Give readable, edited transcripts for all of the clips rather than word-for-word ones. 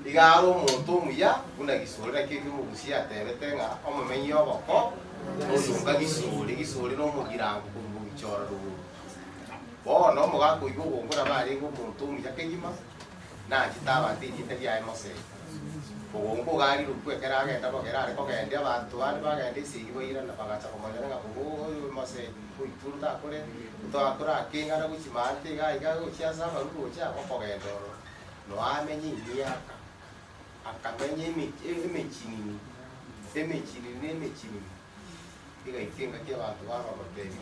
igaro muntu muya kuna gisore ke mugusia tebete nga omumenyi oboko oyunga gisore no mugirango kumugichora rubu bono mugako igugungura bari ngo muntu muya kegima na kitaba tijite bya emose ubungu gari rukwekera agenda bagera ariko gende abantu bari bagende sigiboira na bagacha komanya nga bugo emose kuiturda kore utakora kinga na guchimante ga guchiasa barugo cha kokogendo no amenye imyaka akamenye emechini igaikenga cy'abantu baba babyeyi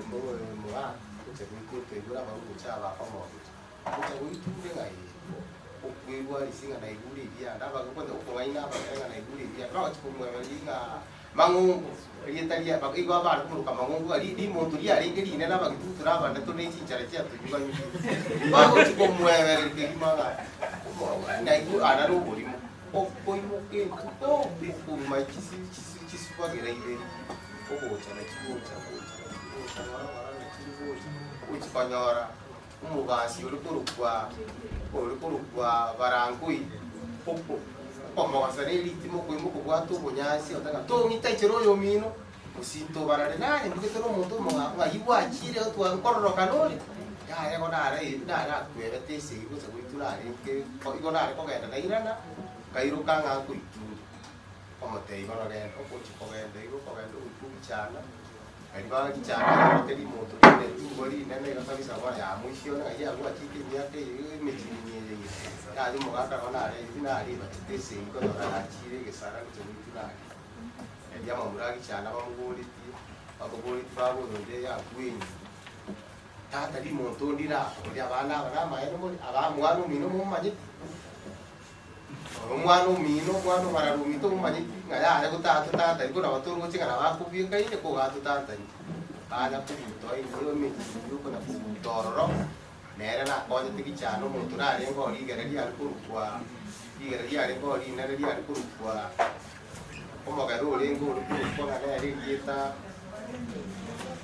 ubwo muba kuce kuitura barugo cha bakomoje kuce kuiture ngai ukwiwa lisinga na iguri bia ndaba kwenda ukowaina bakenga na iguri bia kwa chikumwe balinga mangungu yetalia bakigwa abantu kumuruka mangungu ali di muntu lia ringeri nena bagitutura banda to ne chinchara cya tujuga nyuki bako chikumwe bagikimanga na igu ana no burimo okoimo ke to bikuma chisi bagera ibe okocha na chigocha uchipanyora umugasi uri kurugwa barangui popo como wasare litimo kwimo kugwato bunyasi otanga to ngitachero yo mino usinto barare nani mbiketero muntu mwa yiwachire otwa nkororoka none ya gona na kwebete sigo se kuiturare ke igona ko genda na irana kairuka nga kuitu como te igona genda ko chikogenda igo kogenda ukuchana ariba kichana ke di moto de tubori nene kabisa kwa ya mwisho na ya kwa chiki yake imechini ya ndi mugaka ona ari binari batese iko na chire gesara kutunari ya mamuragi cyana bamuguri bagogori twabo nde ya kwini tata di moto ndira ya bana maero muri abamwano mino mumanyi umwano mino kwano mararumito mumanyi ngaya ari gutata ariko nabatoro cyangwa bakubika ine ko gatata ana kubito iyo miti yuko na kutororo nera na ko tiki cyano muntu nari ngo ligera ari kurukwa ligera ari ngo nari ari kurukwa omogaro rengo kurukwa na ari yeta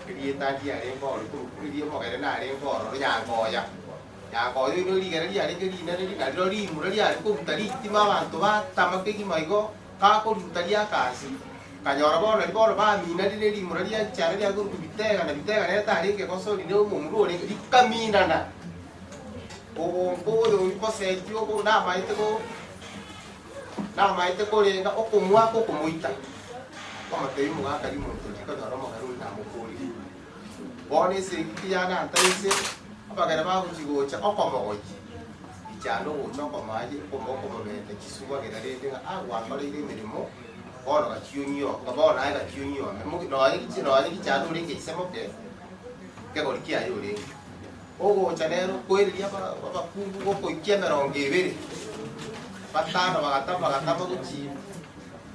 ari ngo kurukwa iri omogaro nari ngo nyangoya no ligera ari nari ri murari ari ko mutari tima abantu batamake kimaigo ka ko mutari akasi kanyora bona riboro ba mina ri murari ya cyane ya guru bitega neta ari ke koso ni no mumuro ri kamina na obo ko se tio ko na maite ko renga okumwa ko kumuita kama tei muga kali muntu ko doro mo garu na mo ko ri bone se kiana antaise abagara ba kuchigo cha okomoji ichano ucho komaji ko bete kisuwa gera renga agwa kale ire mirimo bona ga chiunyo ngabona ga chiunyo mo no ari kichano ri kisemo ke ko ri kia yo renga ogo chanero kweli hapa kungu ko ikemera ngevere patano bagatama guchi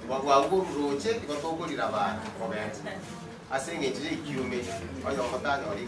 bagwago roche ko lirabana komenti asenge je ikiume ayo matano ari